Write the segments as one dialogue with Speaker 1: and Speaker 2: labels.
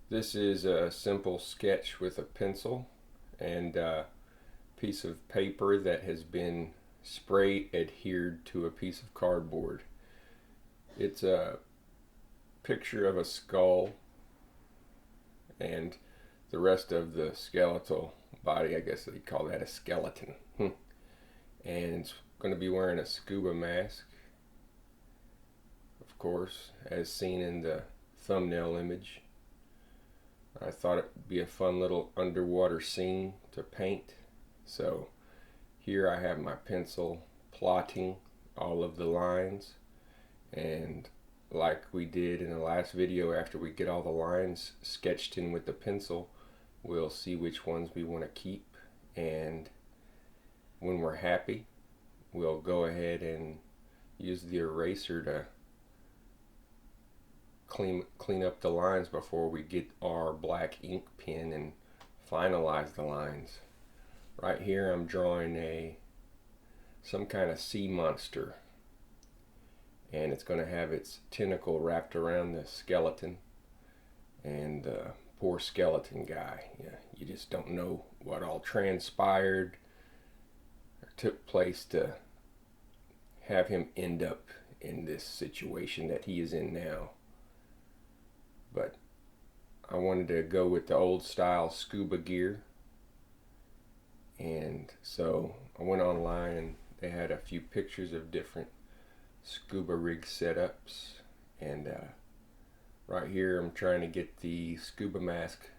Speaker 1: This is a simple sketch with a pencil and a piece of paper that has been spray adhered to a piece of cardboard. It's a picture of a skull and the rest of the skeletal body. I guess they call that a skeleton. And it's going to be wearing a scuba mask, of course, as seen in the thumbnail image. I thought it would be a fun little underwater scene to paint. So here I have my pencil plotting all of the lines, and like we did in the last video, after we get all the lines sketched in with the pencil, we'll see which ones we want to keep, and when we're happy we'll go ahead and use the eraser to clean up the lines before we get our black ink pen and finalize the lines. Right here I'm drawing some kind of sea monster, and it's going to have its tentacle wrapped around the skeleton, and the poor skeleton guy, you just don't know what all transpired or took place to have him end up in this situation that he is in now. But I wanted to go with the old style scuba gear, and so I went online and they had a few pictures of different scuba rig setups, and right here I'm trying to get the scuba mask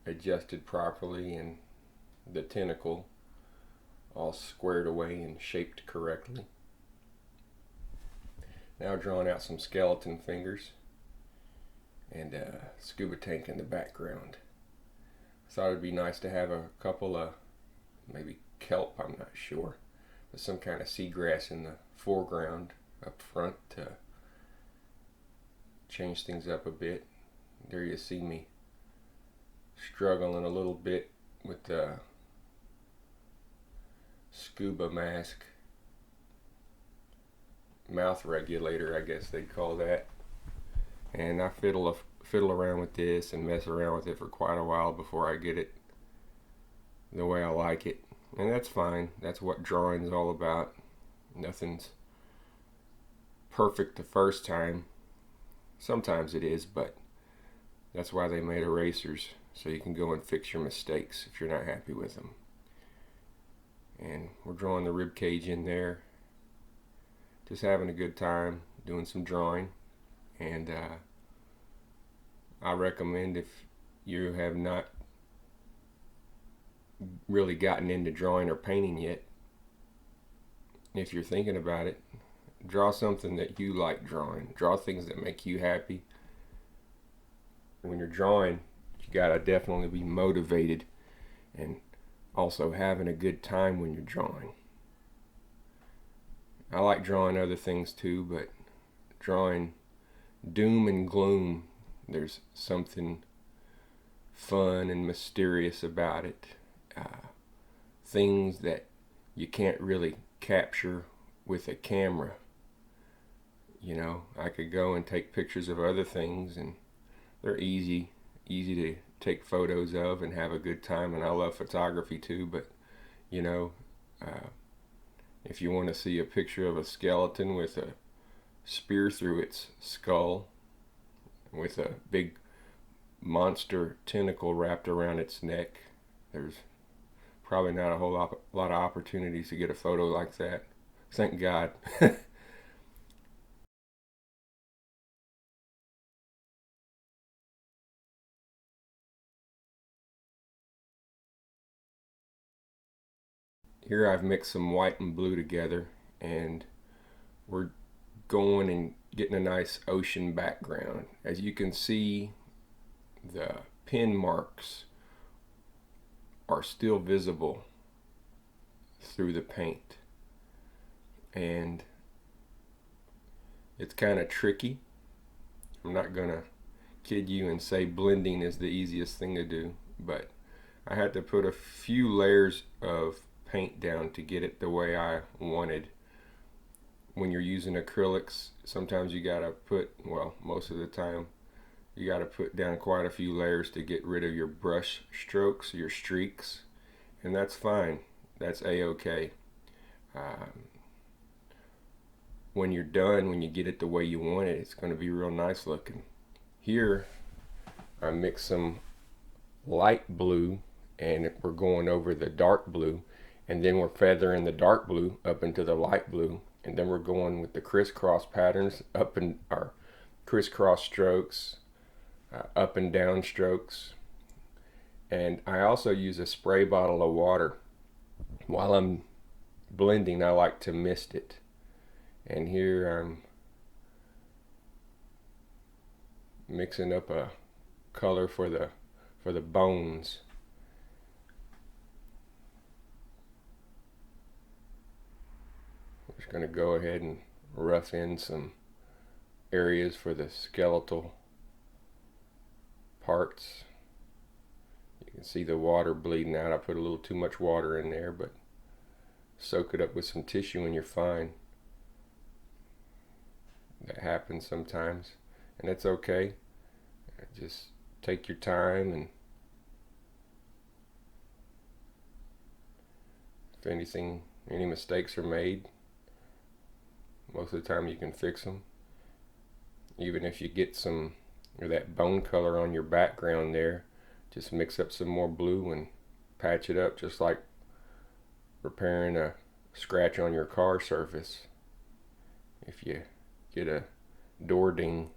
Speaker 1: adjusted properly and the tentacle all squared away and shaped correctly. Now drawing out some skeleton fingers and a scuba tank in the background. I thought it'd be nice to have a couple of maybe kelp, I'm not sure, but some kind of seagrass in the foreground up front to change things up a bit. There you see me struggling a little bit with the scuba mask mouth regulator, I guess they'd call that. And I fiddle around with this and mess around with it for quite a while before I get it the way I like it. And that's fine. That's what drawing's all about. Nothing's perfect the first time. Sometimes it is, but that's why they made erasers, so you can go and fix your mistakes if you're not happy with them. And we're drawing the rib cage in there. Just having a good time doing some drawing. And I recommend, if you have not really gotten into drawing or painting yet, if you're thinking about it, draw something that you like drawing. Draw things that make you happy. When you're drawing, you gotta definitely be motivated and also having a good time when you're drawing. I like drawing other things too, but drawing doom and gloom, there's something fun and mysterious about it. Things that you can't really capture with a camera. You know, I could go and take pictures of other things, and they're easy to take photos of and have a good time, and I love photography too. But you know, if you want to see a picture of a skeleton with a spear through its skull, with a big monster tentacle wrapped around its neck, there's probably not a whole lot of opportunities to get a photo like that. Thank God. Here I've mixed some white and blue together, and we're going and getting a nice ocean background. As you can see, the pen marks are still visible through the paint, and it's kind of tricky. I'm not gonna kid you and say blending is the easiest thing to do, but I had to put a few layers of paint down to get it the way I wanted. When you're using acrylics, sometimes you gotta put, well, most of the time You got to put down quite a few layers to get rid of your brush strokes, your streaks, and that's fine. That's a-okay. Um, when you're done, when you get it the way you want it, it's going to be real nice looking. Here, I mix some light blue, and we're going over the dark blue, and then we're feathering the dark blue up into the light blue, and then we're going with the crisscross patterns up in our crisscross strokes, up and down strokes. And I also use a spray bottle of water. While I'm blending, I like to mist it. And here I'm mixing up a color for the bones. I'm just going to go ahead and rough in some areas for the skeletal parts. You can see the water bleeding out. I put a little too much water in there, but soak it up with some tissue and you're fine. That happens sometimes, and it's okay. Just take your time, and if any mistakes are made, most of the time you can fix them. Even if you get some or that bone color on your background there, just mix up some more blue and patch it up, just like repairing a scratch on your car surface. If you get a door ding.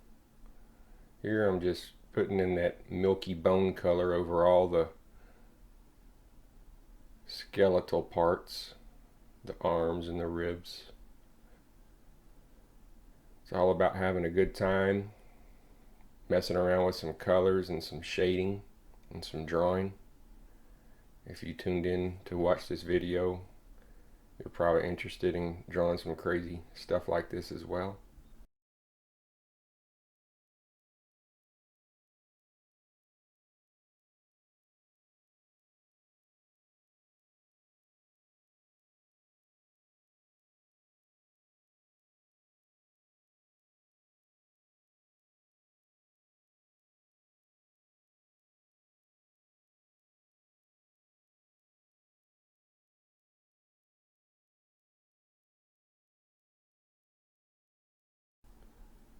Speaker 1: Here I'm just putting in that milky bone color over all the skeletal parts, the arms and the ribs. It's all about having a good time, messing around with some colors and some shading and some drawing. If you tuned in to watch this video, you're probably interested in drawing some crazy stuff like this as well.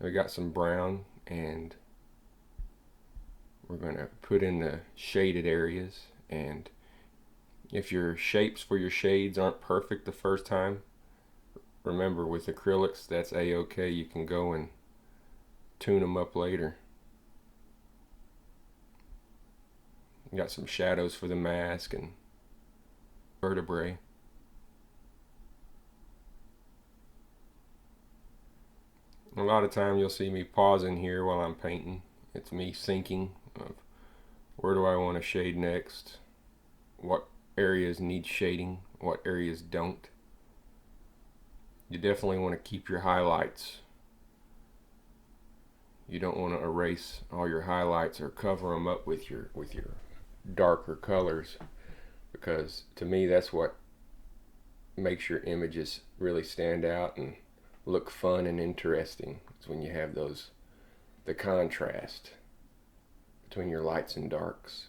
Speaker 1: We got some brown, and we're going to put in the shaded areas. And if your shapes for your shades aren't perfect the first time, remember with acrylics, that's a-okay. You can go and tune them up later. We got some shadows for the mask and vertebrae. A lot of time you'll see me pausing here while I'm painting. It's me thinking of where do I want to shade next, what areas need shading, what areas don't. You definitely want to keep your highlights. You don't want to erase all your highlights or cover them up with your darker colors, because to me that's what makes your images really stand out and look fun and interesting. It's when you have the contrast between your lights and darks.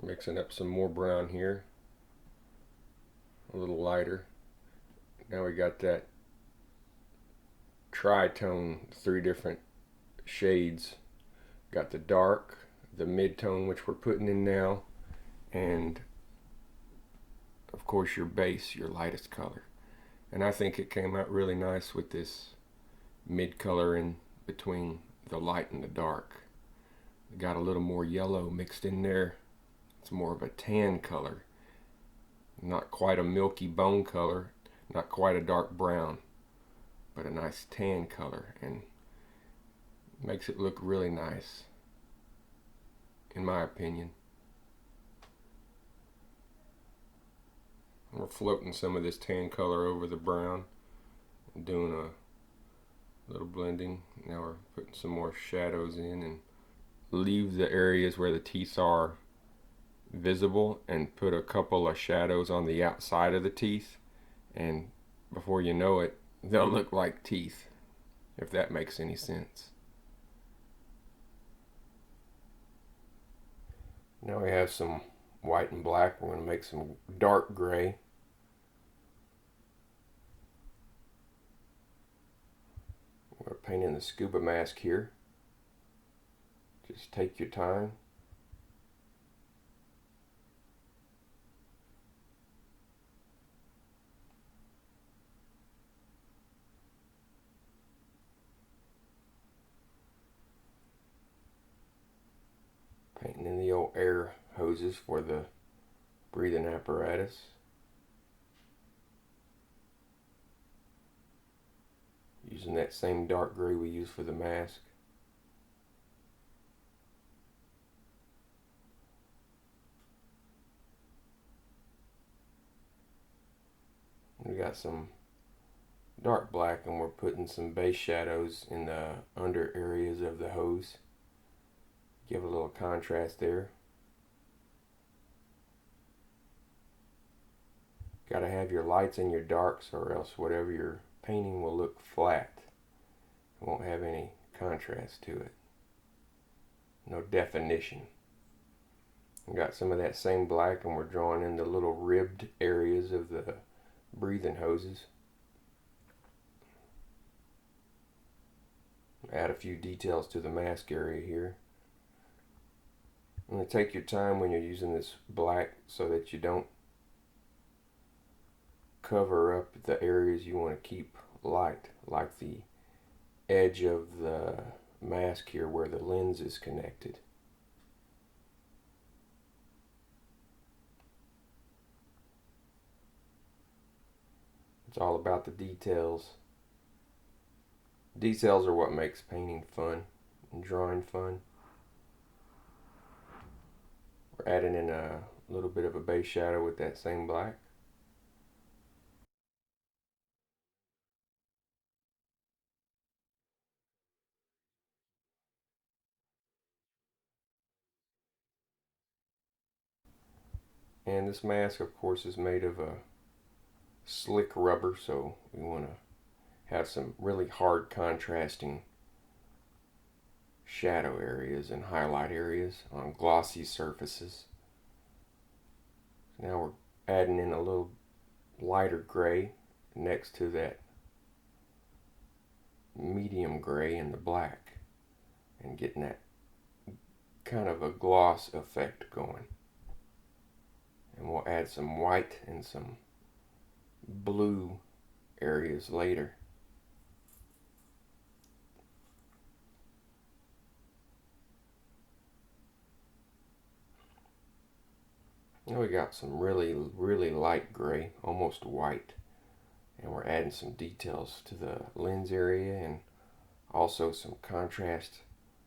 Speaker 1: Mixing up some more brown here, a little lighter. Now we got that tritone, 3 different shades. Got the dark, the mid-tone, which we're putting in now, and of course your base, your lightest color. And I think it came out really nice with this mid-color in between the light and the dark. Got a little more yellow mixed in there. It's more of a tan color, not quite a milky bone color, not quite a dark brown, but a nice tan color, and makes it look really nice, in my opinion. We're floating some of this tan color over the brown, and doing A little blending. Now we're putting some more shadows in, and leave the areas where the teeth are visible and put a couple of shadows on the outside of the teeth, and before you know it, they'll look like teeth, if that makes any sense. Now we have some white and black. We're going to make some dark gray. We're painting the scuba mask here. Just take your time. Painting in the old air hoses for the breathing apparatus. Using that same dark gray we use for the mask. We got some dark black, and we're putting some base shadows in the under areas of the hose. Give a little contrast there. Got to have your lights and your darks, or else whatever you're painting will look flat. It won't have any contrast to it. No definition. We got some of that same black, and we're drawing in the little ribbed areas of the breathing hoses. Add a few details to the mask area here. I'm going to take your time when you're using this black so that you don't cover up the areas you want to keep light, like the edge of the mask here where the lens is connected. It's all about the details. Details are what makes painting fun and drawing fun. We're adding in a little bit of a base shadow with that same black. And this mask, of course, is made of a slick rubber, so we want to have some really hard contrasting shadow areas and highlight areas on glossy surfaces. Now we're adding in a little lighter gray next to that medium gray in the black, and getting that kind of a gloss effect going. And we'll add some white and some blue areas later. Now we got some really light gray, almost white, and we're adding some details to the lens area and also some contrast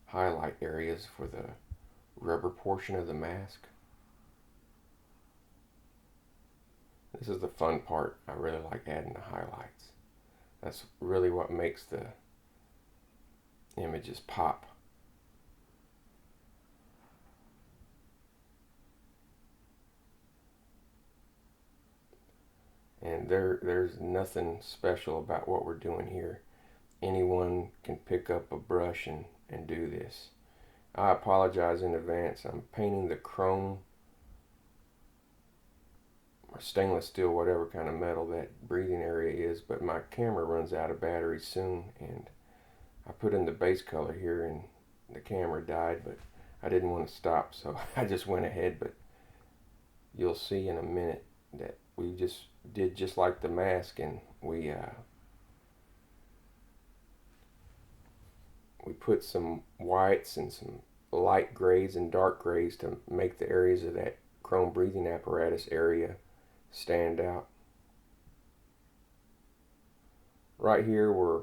Speaker 1: highlight areas for the rubber portion of the mask. This is the fun part. I really like adding the highlights. That's really what makes the images pop. And there's nothing special about what we're doing here. Anyone can pick up a brush and do this. I apologize in advance. I'm painting the chrome or stainless steel, whatever kind of metal that breathing area is, but my camera runs out of battery soon, and I put in the base color here and the camera died, but I didn't want to stop, so I just went ahead. But you'll see in a minute that we just did just like the mask, and we put some whites and some light grays and dark grays to make the areas of that chrome breathing apparatus area stand out. Right here we're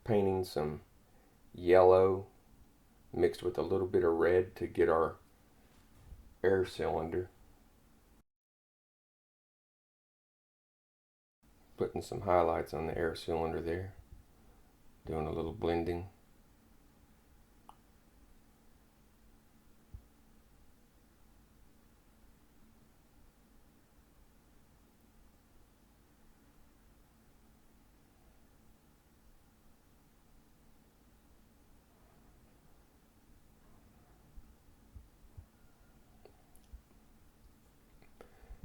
Speaker 1: painting some yellow mixed with a little bit of red to get our air cylinder. Putting some highlights on the air cylinder there. Doing a little blending.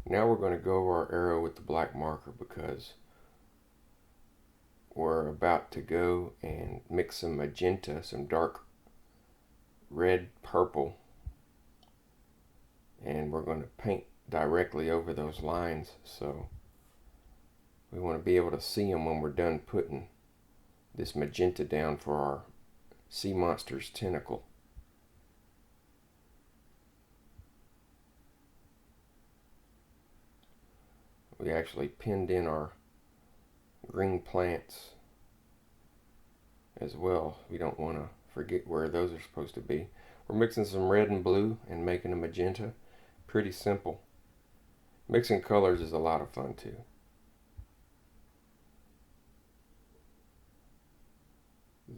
Speaker 1: Now we're going to go over our arrow with the black marker because we're about to go and mix some magenta, some dark red purple, and we're going to paint directly over those lines, so we want to be able to see them when we're done putting this magenta down for our sea monster's tentacle. We actually pinned in our green plants as well. We don't want to forget where those are supposed to be. We're mixing some red and blue and making a magenta. Pretty simple. Mixing colors is a lot of fun too.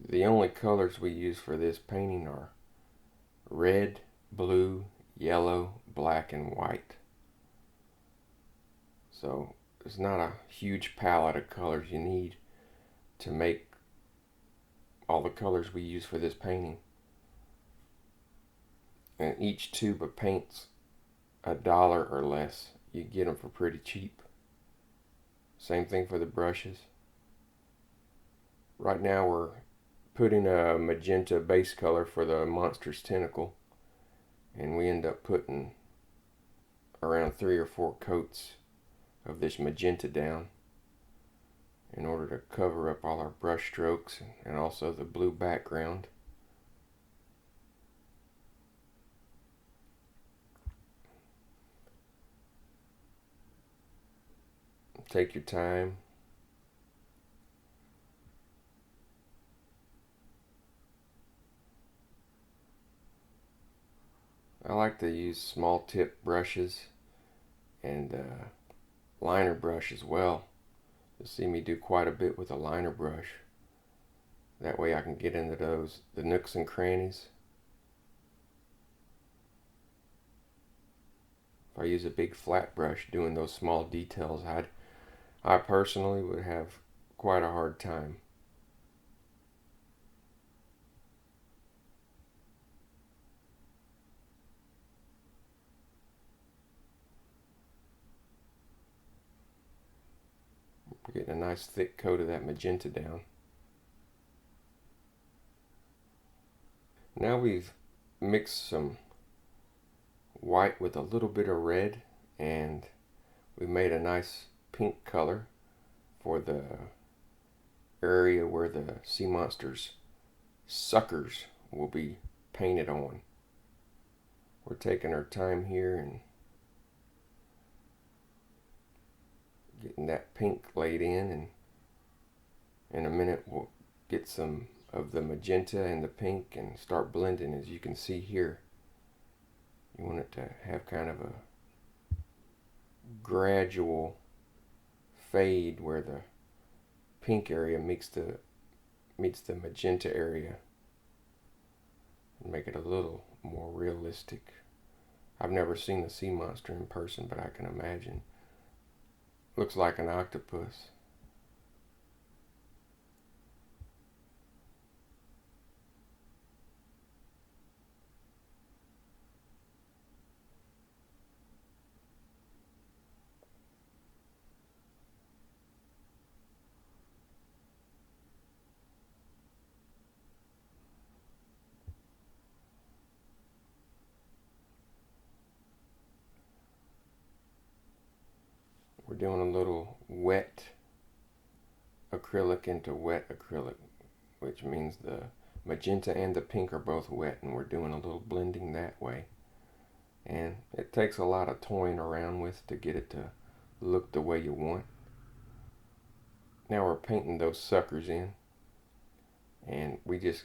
Speaker 1: The only colors we use for this painting are red, blue, yellow, black, and white. So it's not a huge palette of colors you need to make all the colors we use for this painting. And each tube of paint's $1 or less. You get them for pretty cheap. Same thing for the brushes. Right now we're putting a magenta base color for the monster's tentacle, and we end up putting around 3 or 4 coats of this magenta down in order to cover up all our brush strokes and also the blue background. Take your time. I like to use small tip brushes and liner brush as well. You'll see me do quite a bit with a liner brush. That way I can get into the nooks and crannies. If I use a big flat brush doing those small details, I personally would have quite a hard time. We're getting a nice thick coat of that magenta down. Now we've mixed some white with a little bit of red, and we made a nice pink color for the area where the sea monster's suckers will be painted on. We're taking our time here and getting that pink laid in, and in a minute we'll get some of the magenta and the pink and start blending. As you can see here, you want it to have kind of a gradual fade where the pink area meets the magenta area and make it a little more realistic. I've never seen the sea monster in person, but I can imagine. Looks like an octopus. We're doing a little wet acrylic into wet acrylic, which means the magenta and the pink are both wet, and we're doing a little blending that way. And it takes a lot of toying around with to get it to look the way you want. Now we're painting those suckers in, and we just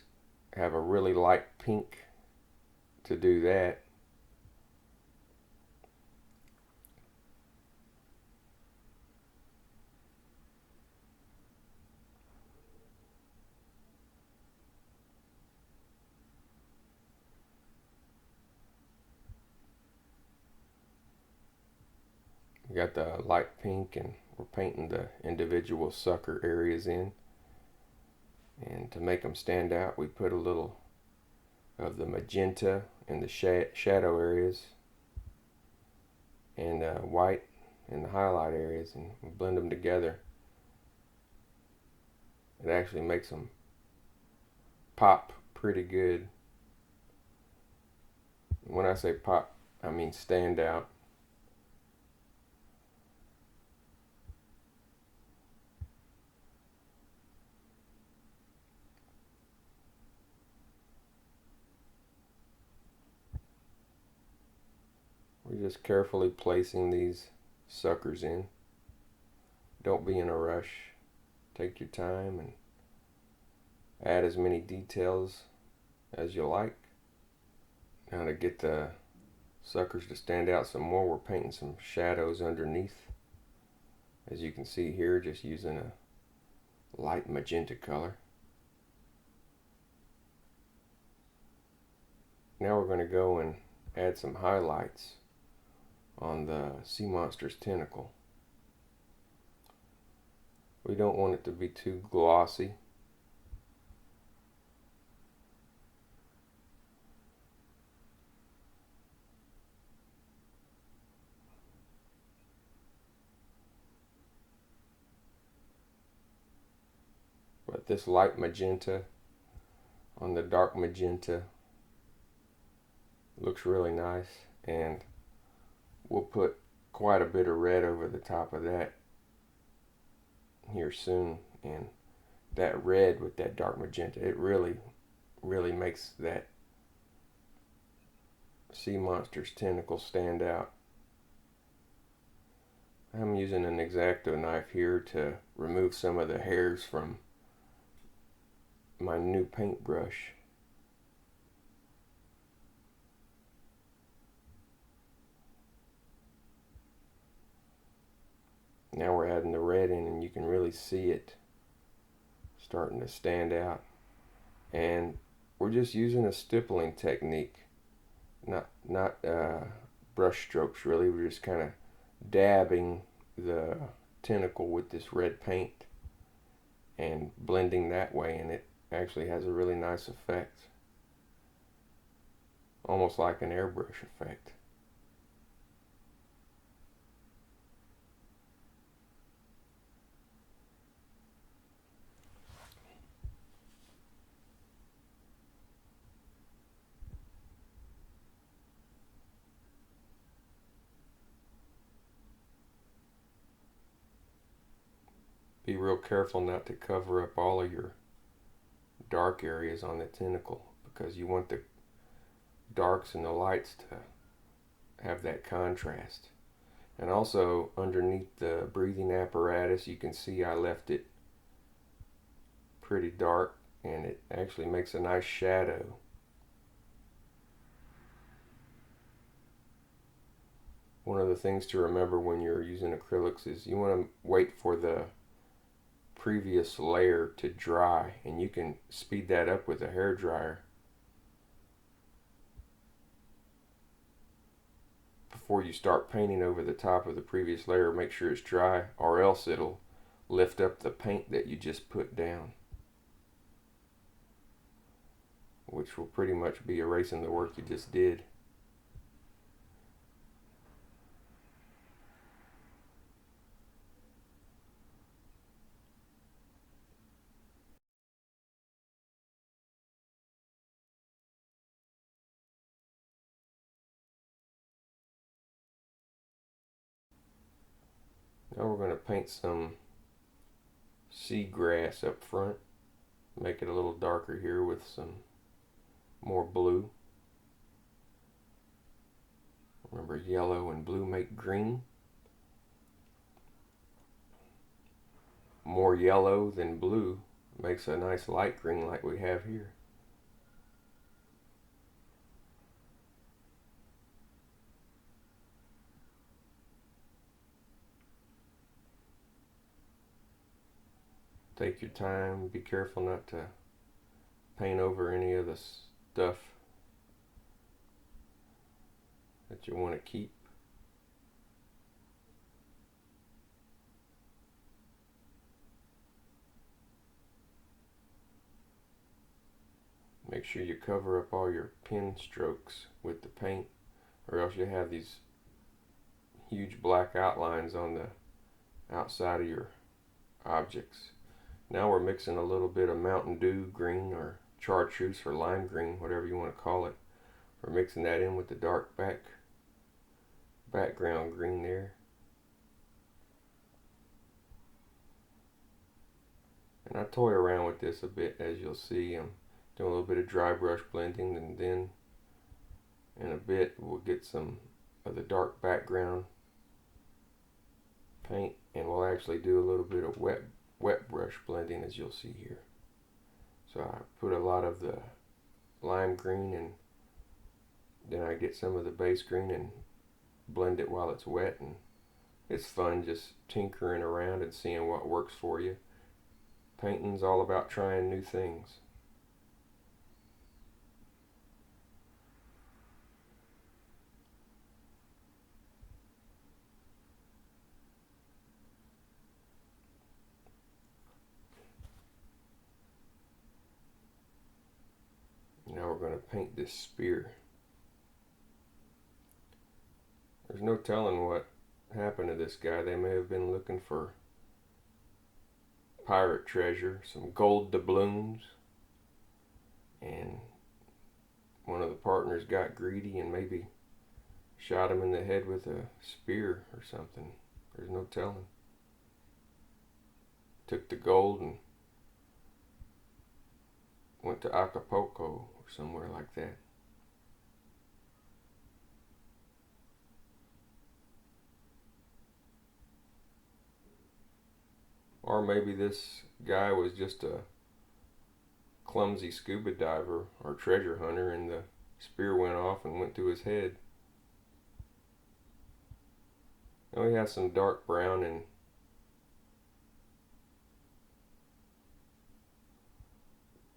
Speaker 1: have a really light pink to do that. got the light pink, and we're painting the individual sucker areas in. And to make them stand out, we put a little of the magenta in the shadow areas, and white in the highlight areas, and we blend them together. It actually makes them pop pretty good. When I say pop, I mean stand out. We're just carefully placing these suckers in. Don't be in a rush. Take your time and add as many details as you like. Now, to get the suckers to stand out some more, we're painting some shadows underneath. As you can see here, just using a light magenta color. Now we're going to go and add some highlights on the sea monster's tentacle. We don't want it to be too glossy. But this light magenta on the dark magenta looks really nice, and we'll put quite a bit of red over the top of that here soon. And that red with that dark magenta, it really makes that sea monster's tentacle stand out. I'm using an X-Acto knife here to remove some of the hairs from my new paintbrush. Now we're adding the red in, and you can really see it starting to stand out. And we're just using a stippling technique, not brush strokes really. We're just kind of dabbing the tentacle with this red paint and blending that way, and it actually has a really nice effect, almost like an airbrush effect. Be real careful not to cover up all of your dark areas on the tentacle, because you want the darks and the lights to have that contrast. And also underneath the breathing apparatus, you can see I left it pretty dark, and it actually makes a nice shadow. One of the things to remember when you're using acrylics is you want to wait for the previous layer to dry, and you can speed that up with a hair dryer. Before you start painting over the top of the previous layer, make sure it's dry, or else it'll lift up the paint that you just put down, which will pretty much be erasing the work you just did. Now we're going to paint some seagrass up front. Make it a little darker here with some more blue. Remember, yellow and blue make green. More yellow than blue makes a nice light green like we have here. Take your time, be careful not to paint over any of the stuff that you want to keep. sure you cover up all your pen strokes with the paint, or else you have these huge black outlines on the outside of your objects. Now we're mixing a little bit of Mountain Dew green or chartreuse or lime green, whatever you want to call it. We're mixing that in with the dark background green there. And I toy around with this a bit, as you'll see. I'm doing a little bit of dry brush blending, and then in a bit we'll get some of the dark background paint, and we'll actually do a little bit of wet brush blending, as you'll see here. So I put a lot of the lime green, and then I get some of the base green and blend it while it's wet, and it's fun just tinkering around and seeing what works for you. Painting's all about trying new things. Now we're going to paint this spear. There's no telling what happened to this guy. They may have been looking for pirate treasure, some gold doubloons, and one of the partners got greedy and maybe shot him in the head with a spear or something. There's no telling. Took the gold and went to Acapulco or somewhere like that. Or maybe this guy was just a clumsy scuba diver or treasure hunter, and the spear went off and went through his head. Now he has some dark brown and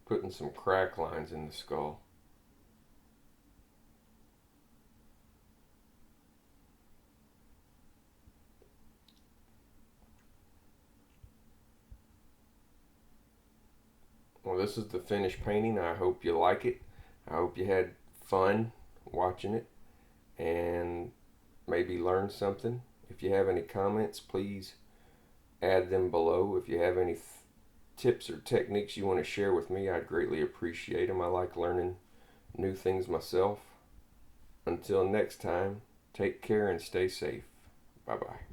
Speaker 1: putting some crack lines in the skull. Well, this is the finished painting. I hope you like it. I hope you had fun watching it and maybe learned something. If you have any comments, please add them below. If you have any tips or techniques you want to share with me, I'd greatly appreciate them. I like learning new things myself. Until next time, take care and stay safe. Bye-bye.